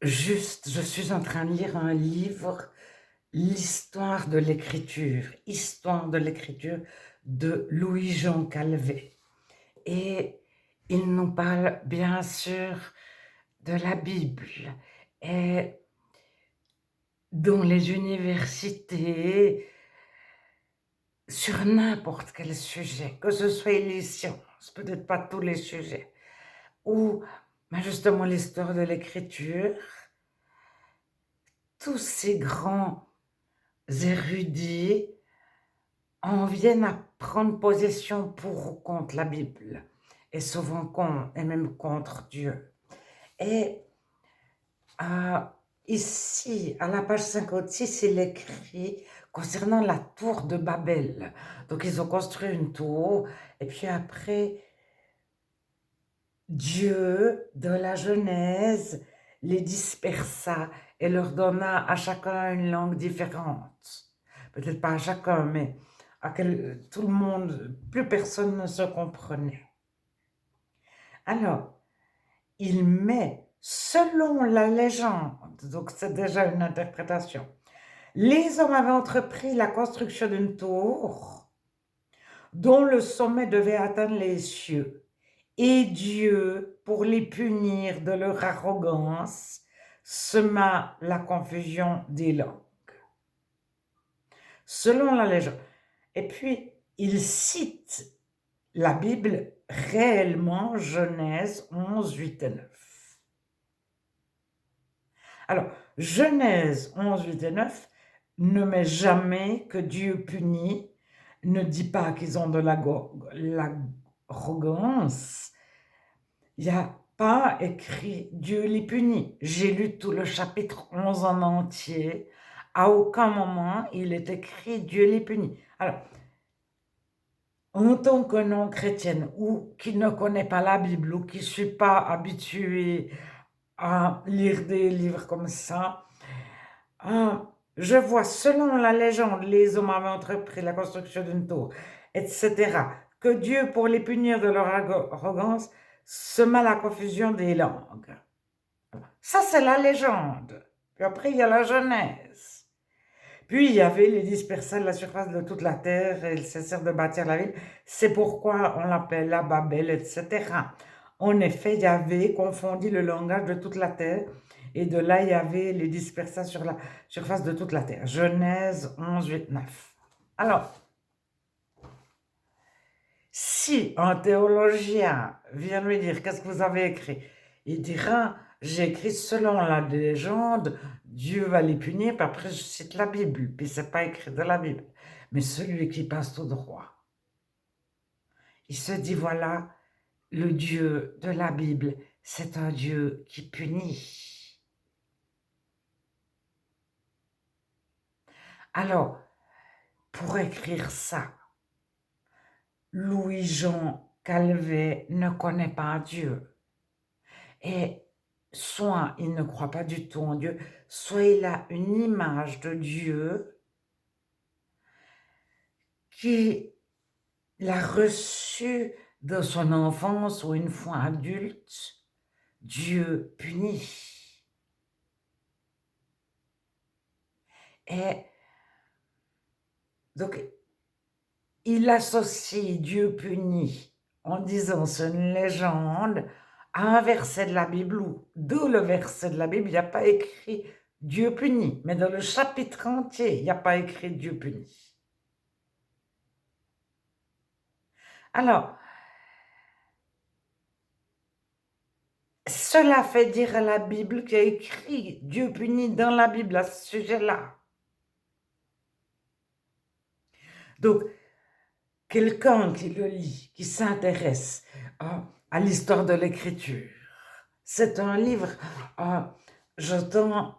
Juste, je suis en train de lire un livre, Histoire de l'écriture de Louis-Jean Calvet. Et il nous parle bien sûr de la Bible. Et dans les universités, sur n'importe quel sujet, que ce soit les sciences, peut-être pas tous les sujets, ou justement l'histoire de l'écriture, tous ces grands érudits en viennent à prendre possession pour ou contre la Bible, et souvent contre, et même contre Dieu. Et euh, ici, à la page 56, il écrit concernant la tour de Babel. Donc, ils ont construit une tour, et puis après, Dieu, dans la Genèse, les dispersa et leur donna à chacun une langue différente. Peut-être pas à chacun, mais tout le monde, plus personne ne se comprenait. Alors, il met, selon la légende, donc c'est déjà une interprétation, les hommes avaient entrepris la construction d'une tour dont le sommet devait atteindre les cieux. Et Dieu, pour les punir de leur arrogance, sema la confusion des langues. Selon la légende. Et puis, il cite la Bible réellement, Genèse 11, 8 et 9. Alors, Genèse 11, 8 et 9 ne met jamais que Dieu punit, ne dit pas qu'ils ont de l'arrogance. Il n'y a pas écrit Dieu les punit. J'ai lu tout le chapitre 11 en entier. À aucun moment il est écrit Dieu les punit. Alors, en tant que non-chrétienne ou qui ne connaît pas la Bible ou qui ne suis pas habituée à lire des livres comme ça, je vois selon la légende, les hommes avaient entrepris la construction d'une tour, etc., que Dieu, pour les punir de leur arrogance, sema la confusion des langues. Ça, c'est la légende. Puis après, il y a la Genèse. Puis il y avait les dispersés de la surface de toute la terre et ils cessèrent de bâtir la ville. C'est pourquoi on l'appelle la Babel, etc. En effet, Yahvé confondit le langage de toute la terre et de là, il y avait les dispersés sur la surface de toute la terre. Genèse 11, 8, 9. Alors, si un théologien vient lui dire qu'est-ce que vous avez écrit, il dira j'ai écrit selon la légende, Dieu va les punir, puis après je cite la Bible, puis c'est pas écrit de la Bible. Mais celui qui passe tout droit, il se dit voilà, le Dieu de la Bible, c'est un Dieu qui punit. Alors, pour écrire ça, Louis-Jean Calvet ne connaît pas Dieu. Et soit il ne croit pas du tout en Dieu, soit il a une image de Dieu qu'il a reçue de son enfance ou une fois adulte. Dieu punit. Et donc, il associe Dieu punit en disant c'est une légende à un verset de la Bible où, dans le verset de la Bible, il n'y a pas écrit Dieu punit, mais dans le chapitre entier, il n'y a pas écrit Dieu punit. Alors, cela fait dire à la Bible qu'il y a écrit Dieu punit dans la Bible à ce sujet-là. Donc, quelqu'un qui le lit, qui s'intéresse à l'histoire de l'écriture, c'est un livre, j'entends,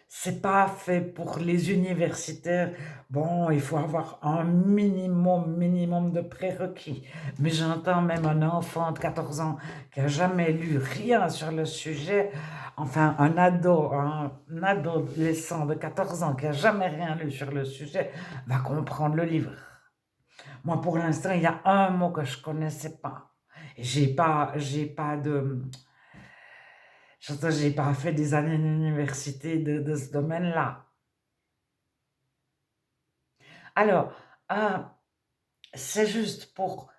c'est pas fait pour les universitaires. Bon, il faut avoir un minimum de prérequis. Mais j'entends même un enfant de 14 ans qui a jamais lu rien sur le sujet, enfin un adolescent de 14 ans qui a jamais rien lu sur le sujet, va comprendre le livre. Moi, pour l'instant, il y a un mot que je connaissais pas. J'ai pas de Je n'ai pas fait des années d'université de ce domaine-là. Alors, c'est juste pour...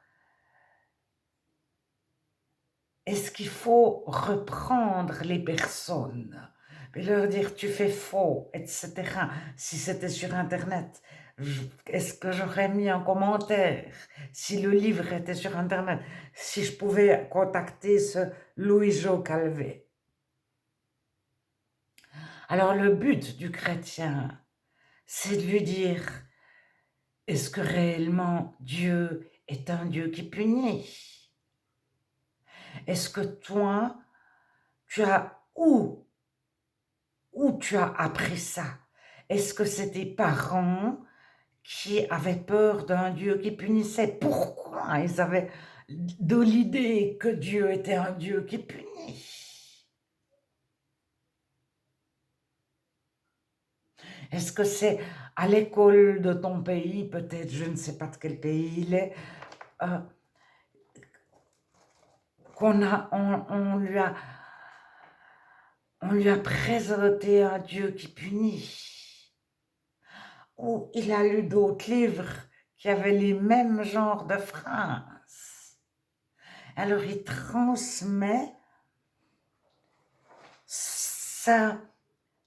Est-ce qu'il faut reprendre les personnes et leur dire tu fais faux, etc. Si c'était sur Internet, est-ce que j'aurais mis un commentaire si le livre était sur Internet, si je pouvais contacter ce Louis-Jo Calvé? Alors le but du chrétien, c'est de lui dire, est-ce que réellement Dieu est un Dieu qui punit? Est-ce que toi, tu as où tu as appris ça? Est-ce que c'est tes parents qui avaient peur d'un Dieu qui punissait? Pourquoi ils avaient de l'idée que Dieu était un Dieu qui punit? Est-ce que c'est à l'école de ton pays, peut-être, je ne sais pas de quel pays il est, euh, on lui a présenté un Dieu qui punit? Ou il a lu d'autres livres qui avaient les mêmes genres de phrases? Alors il transmet sa,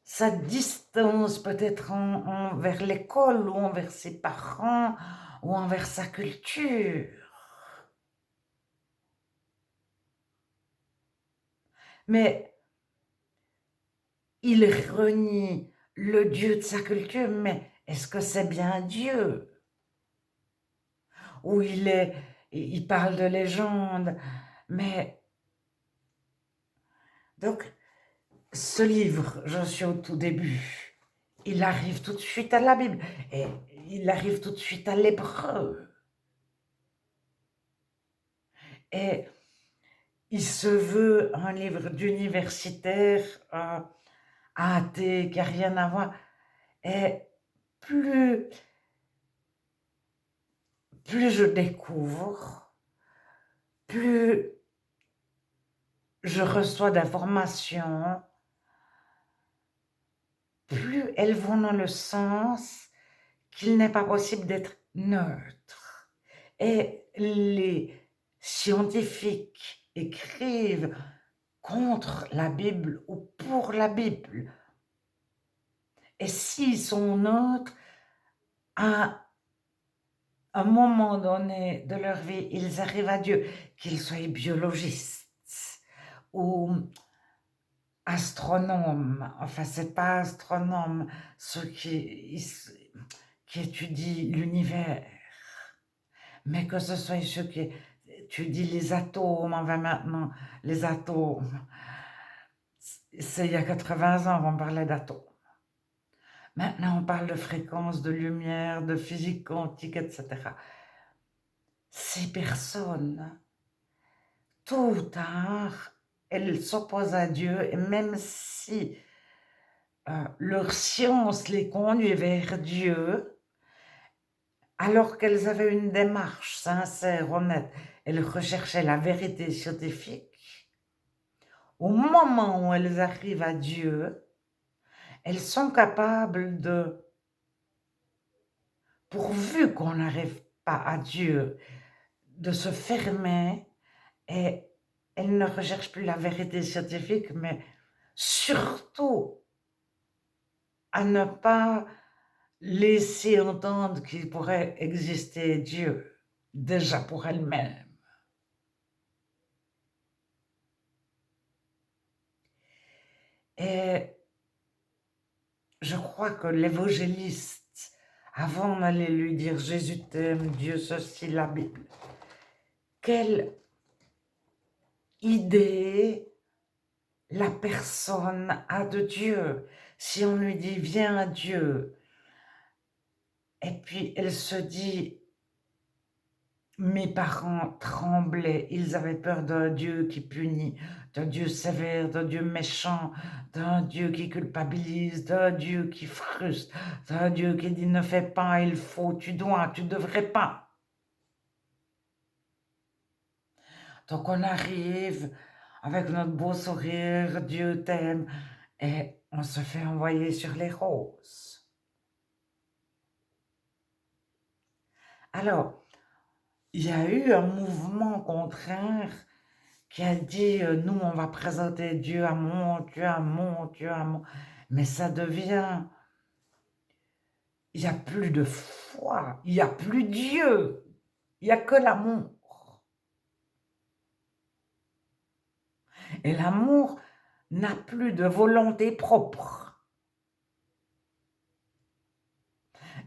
sa distance peut-être envers l'école ou envers ses parents ou envers sa culture. Mais il renie le Dieu de sa culture, mais est-ce que c'est bien Dieu? Ou il parle de légendes, mais donc ce livre, je suis au tout début, il arrive tout de suite à la Bible et il arrive tout de suite à l'hébreu. Et il se veut un livre d'universitaire athée qui n'a rien à voir. Et plus je découvre, plus je reçois d'informations, plus elles vont dans le sens qu'il n'est pas possible d'être neutre. Et les scientifiques écrivent contre la Bible ou pour la Bible. Et s'ils sont neutres, à un moment donné de leur vie, ils arrivent à Dieu, qu'ils soient biologistes ou astronomes. Enfin, c'est pas astronomes, ceux qui étudient l'univers, mais que ce soit ceux qui étudient les atomes. Enfin, maintenant, les atomes, c'est il y a 80 ans on parlait d'atomes. Maintenant, on parle de fréquences, de lumière, de physique quantique, etc. Ces personnes, tôt ou tard, elles s'opposent à Dieu, et même si leur science les conduit vers Dieu, alors qu'elles avaient une démarche sincère, honnête, elles recherchaient la vérité scientifique, au moment où elles arrivent à Dieu, elles sont capables de, pourvu qu'on n'arrive pas à Dieu, de se fermer, et elles ne recherchent plus la vérité scientifique, mais surtout à ne pas laisser entendre qu'il pourrait exister Dieu, déjà pour elle-même. Et je crois que l'évangéliste, avant d'aller lui dire Jésus t'aime, Dieu ceci, la Bible, quelle idée la personne a de Dieu. Si on lui dit viens à Dieu, et puis elle se dit mes parents tremblaient, ils avaient peur d'un Dieu qui punit, d'un Dieu sévère, d'un Dieu méchant, d'un Dieu qui culpabilise, d'un Dieu qui frustre, d'un Dieu qui dit ne fais pas, il faut, tu dois, tu devrais pas. Donc on arrive avec notre beau sourire, Dieu t'aime, et on se fait envoyer sur les roses. Alors, il y a eu un mouvement contraire qui a dit, nous, on va présenter Dieu amour, Dieu amour, Dieu amour. Mais ça devient, il n'y a plus de foi, il n'y a plus Dieu, il n'y a que l'amour. Et l'amour n'a plus de volonté propre.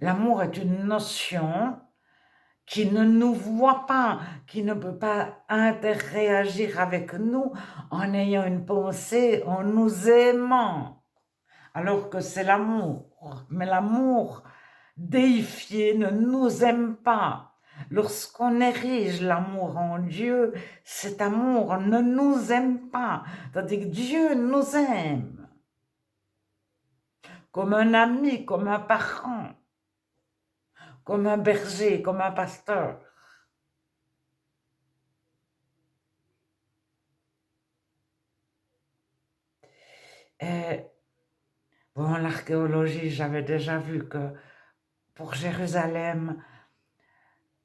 L'amour est une notion qui ne nous voit pas, qui ne peut pas interréagir avec nous en ayant une pensée, en nous aimant, alors que c'est l'amour. Mais l'amour déifié ne nous aime pas. Lorsqu'on érige l'amour en Dieu, cet amour ne nous aime pas, tandis que Dieu nous aime, comme un ami, comme un parent, comme un berger, comme un pasteur. Et bon, l'archéologie, j'avais déjà vu que pour Jérusalem,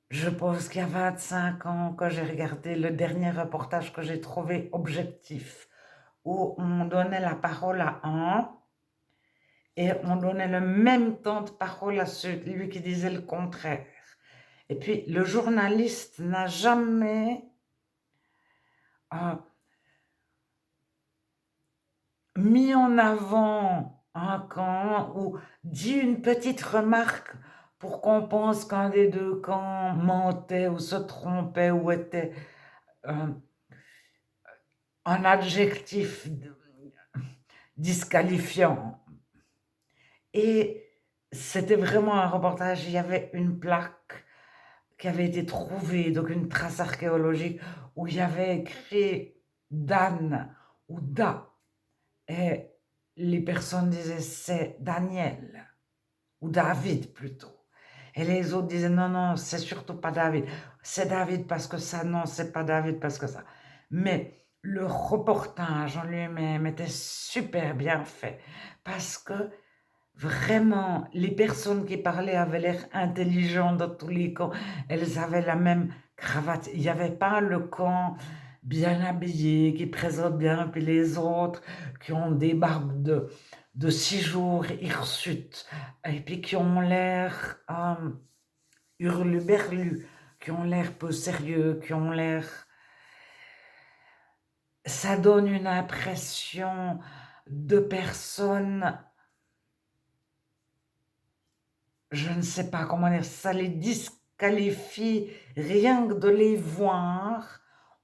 je pense qu'il y a 25 ans que j'ai regardé le dernier reportage que j'ai trouvé objectif, où on donnait la parole à un et on donnait le même temps de parole à celui qui disait le contraire. Et puis, le journaliste n'a jamais mis en avant un camp ou dit une petite remarque pour qu'on pense qu'un des deux camps mentait ou se trompait ou était un adjectif disqualifiant. Et c'était vraiment un reportage, il y avait une plaque qui avait été trouvée, donc une trace archéologique, où il y avait écrit Dan ou Da. Et les personnes disaient c'est Daniel, ou David plutôt. Et les autres disaient non, non, c'est surtout pas David. C'est David parce que ça, non, c'est pas David parce que ça. Mais le reportage en lui-même était super bien fait parce que vraiment, les personnes qui parlaient avaient l'air intelligentes dans tous les camps. Elles avaient la même cravate. Il n'y avait pas le camp bien habillé, qui présente bien, puis les autres qui ont des barbes de 6 jours hirsutes, et puis qui ont l'air hurluberlus, qui ont l'air peu sérieux, qui ont l'air... Ça donne une impression de personnes, je ne sais pas comment dire, ça les disqualifie, rien que de les voir,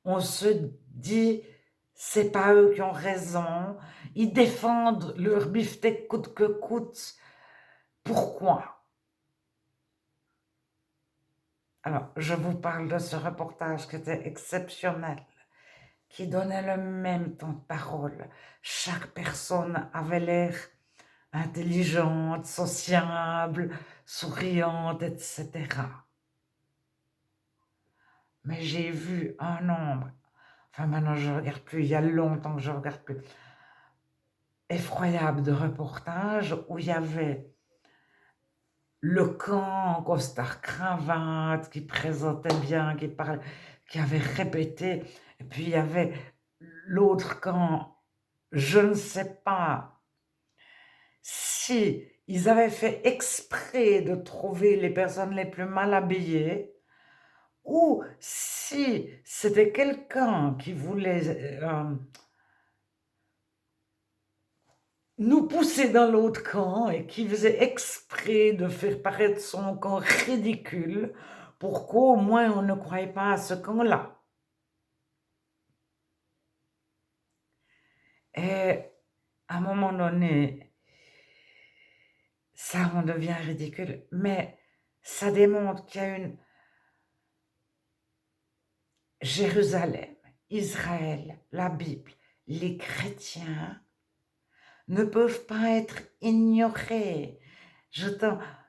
on se dit, c'est pas eux qui ont raison, ils défendent leur beefsteak coûte que coûte, pourquoi? Alors, je vous parle de ce reportage qui était exceptionnel, qui donnait le même temps de parole. Chaque personne avait l'air intelligente, sociable, souriante, etc. Mais j'ai vu un nombre, enfin maintenant je ne regarde plus, il y a longtemps que je ne regarde plus, effroyable de reportages où il y avait le camp en costard cravate qui présentait bien, qui parlait, qui avait répété, et puis il y avait l'autre camp, je ne sais pas si ils avaient fait exprès de trouver les personnes les plus mal habillées, ou si c'était quelqu'un qui voulait nous pousser dans l'autre camp et qui faisait exprès de faire paraître son camp ridicule pour qu'au moins on ne croie pas à ce camp-là. Et à un moment donné, ça en devient ridicule, mais ça démontre qu'il y a une Jérusalem, Israël, la Bible, les chrétiens ne peuvent pas être ignorés.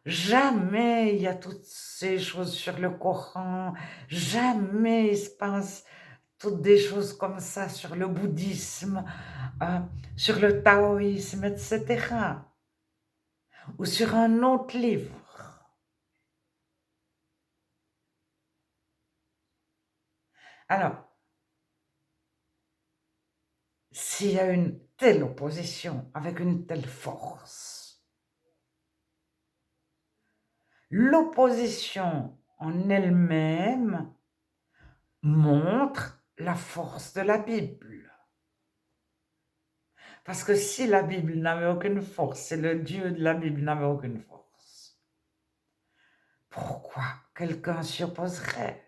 Jamais il y a toutes ces choses sur le Coran, jamais il se passe toutes des choses comme ça sur le bouddhisme, euh, sur le taoïsme, etc. Ou sur un autre livre. Alors, s'il y a une telle opposition avec une telle force, l'opposition en elle-même montre la force de la Bible. Parce que si la Bible n'avait aucune force, si le Dieu de la Bible n'avait aucune force, pourquoi quelqu'un s'y opposerait?